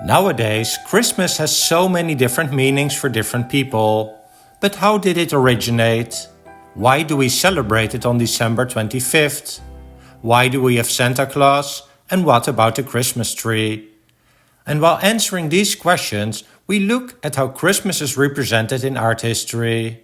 Nowadays, Christmas has so many different meanings for different people. But how did it originate? Why do we celebrate it on December 25th? Why do we have Santa Claus? And what about the Christmas tree? And while answering these questions, we look at how Christmas is represented in art history.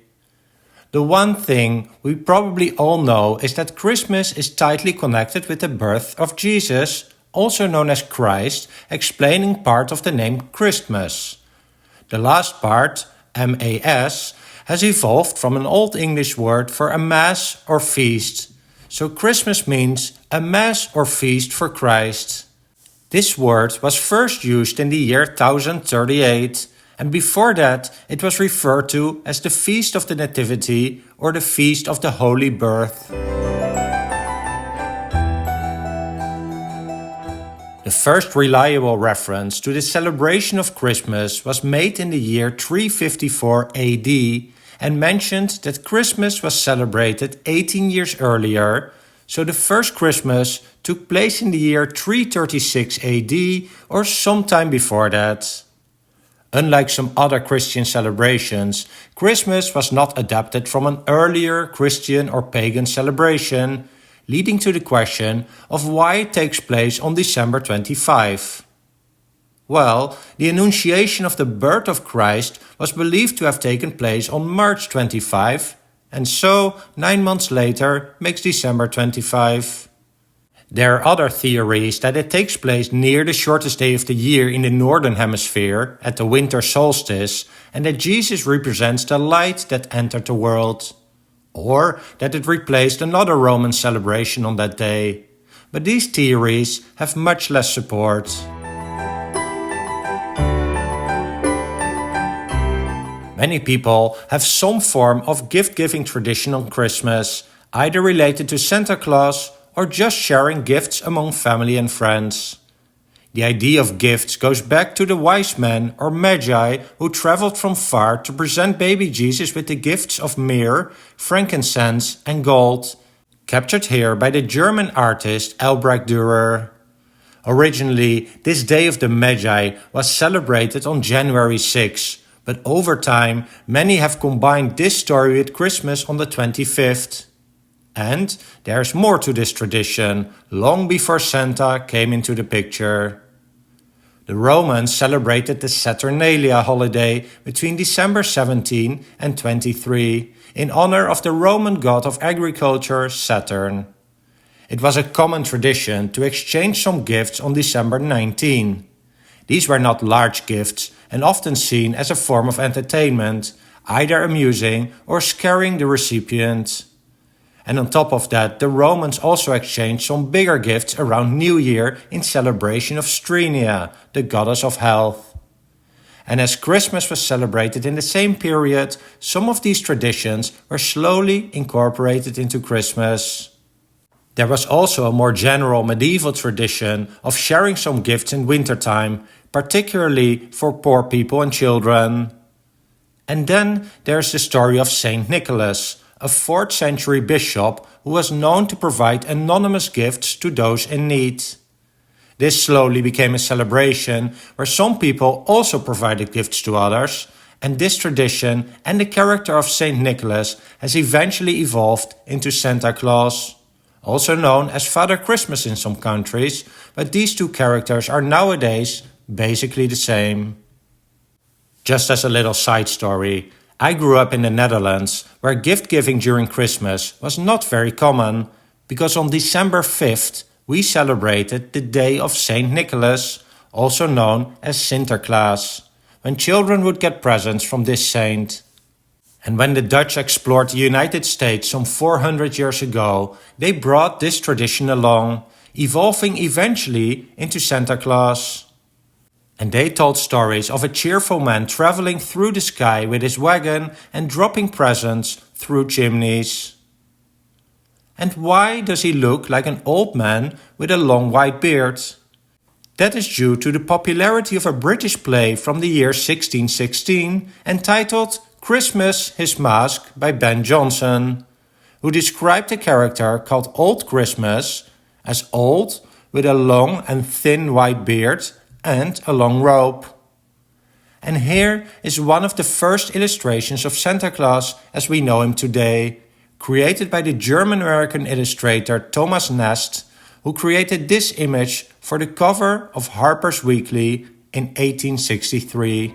The one thing we probably all know is that Christmas is tightly connected with the birth of Jesus, also known as Christ, explaining part of the name Christmas. The last part, M-A-S, has evolved from an Old English word for a mass or feast. So Christmas means a mass or feast for Christ. This word was first used in the year 1038, and before that it was referred to as the Feast of the Nativity or the Feast of the Holy Birth. The first reliable reference to the celebration of Christmas was made in the year 354 AD and mentioned that Christmas was celebrated 18 years earlier, so the first Christmas took place in the year 336 AD or sometime before that. Unlike some other Christian celebrations, Christmas was not adapted from an earlier Christian or pagan celebration, leading to the question of why it takes place on December 25. Well, the Annunciation of the birth of Christ was believed to have taken place on March 25, and so 9 months later makes December 25. There are other theories that it takes place near the shortest day of the year in the northern hemisphere, at the winter solstice, and that Jesus represents the light that entered the world. Or that it replaced another Roman celebration on that day. But these theories have much less support. Many people have some form of gift-giving tradition on Christmas, either related to Santa Claus or just sharing gifts among family and friends. The idea of gifts goes back to the wise men or magi who traveled from far to present baby Jesus with the gifts of myrrh, frankincense and gold, captured here by the German artist Albrecht Dürer. Originally, this Day of the Magi was celebrated on January 6, but over time many have combined this story with Christmas on the 25th. And there's more to this tradition, long before Santa came into the picture. The Romans celebrated the Saturnalia holiday between December 17 and 23 in honor of the Roman god of agriculture, Saturn. It was a common tradition to exchange some gifts on December 19. These were not large gifts and often seen as a form of entertainment, either amusing or scaring the recipient. And on top of that, the Romans also exchanged some bigger gifts around New Year in celebration of Strenia, the goddess of health. And as Christmas was celebrated in the same period, some of these traditions were slowly incorporated into Christmas. There was also a more general medieval tradition of sharing some gifts in wintertime, particularly for poor people and children. And then there's the story of Saint Nicholas, a 4th century bishop who was known to provide anonymous gifts to those in need. This slowly became a celebration where some people also provided gifts to others, and this tradition and the character of Saint Nicholas has eventually evolved into Santa Claus, also known as Father Christmas in some countries, but these two characters are nowadays basically the same. Just as a little side story, I grew up in the Netherlands, where gift-giving during Christmas was not very common, because on December 5th we celebrated the day of Saint Nicholas, also known as Sinterklaas, when children would get presents from this saint. And when the Dutch explored the United States some 400 years ago, they brought this tradition along, evolving eventually into Santa Claus. And they told stories of a cheerful man traveling through the sky with his wagon and dropping presents through chimneys. And why does he look like an old man with a long white beard? That is due to the popularity of a British play from the year 1616 entitled Christmas, His Mask by Ben Jonson, who described a character called Old Christmas as old with a long and thin white beard and a long rope. And here is one of the first illustrations of Santa Claus as we know him today, created by the German-American illustrator Thomas Nast, who created this image for the cover of Harper's Weekly in 1863.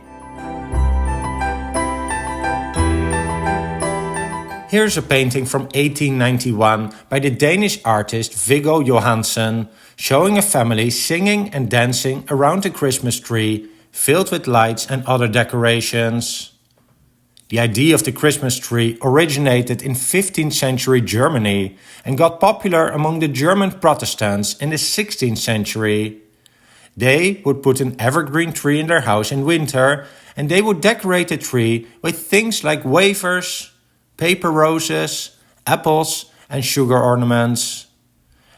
Here's a painting from 1891 by the Danish artist Viggo Johansen, showing a family singing and dancing around a Christmas tree filled with lights and other decorations. The idea of the Christmas tree originated in 15th century Germany and got popular among the German Protestants in the 16th century. They would put an evergreen tree in their house in winter, and they would decorate the tree with things like wafers, paper roses, apples, and sugar ornaments.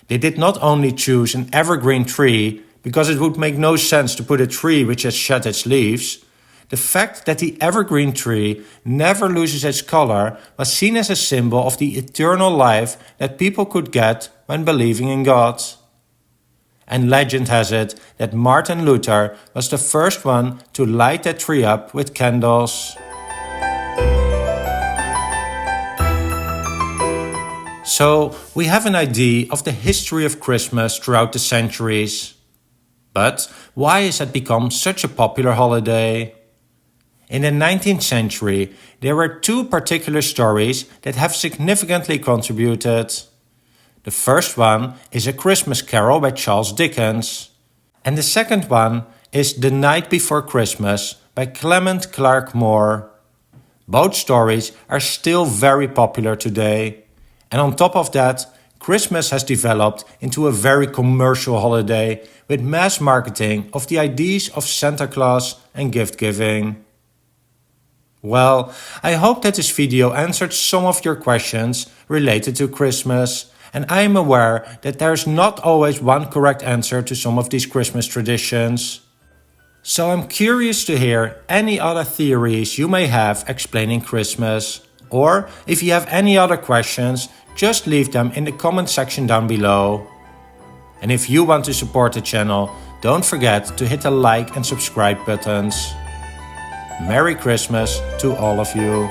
They did not only choose an evergreen tree because it would make no sense to put a tree which has shed its leaves. The fact that the evergreen tree never loses its color was seen as a symbol of the eternal life that people could get when believing in God. And legend has it that Martin Luther was the first one to light that tree up with candles. So, we have an idea of the history of Christmas throughout the centuries. But why has it become such a popular holiday? In the 19th century, there were two particular stories that have significantly contributed. The first one is A Christmas Carol by Charles Dickens. And the second one is The Night Before Christmas by Clement Clarke Moore. Both stories are still very popular today. And on top of that, Christmas has developed into a very commercial holiday with mass marketing of the ideas of Santa Claus and gift giving. Well, I hope that this video answered some of your questions related to Christmas, and I am aware that there is not always one correct answer to some of these Christmas traditions. So I'm curious to hear any other theories you may have explaining Christmas. Or if you have any other questions, just leave them in the comment section down below. And if you want to support the channel, don't forget to hit the like and subscribe buttons. Merry Christmas to all of you.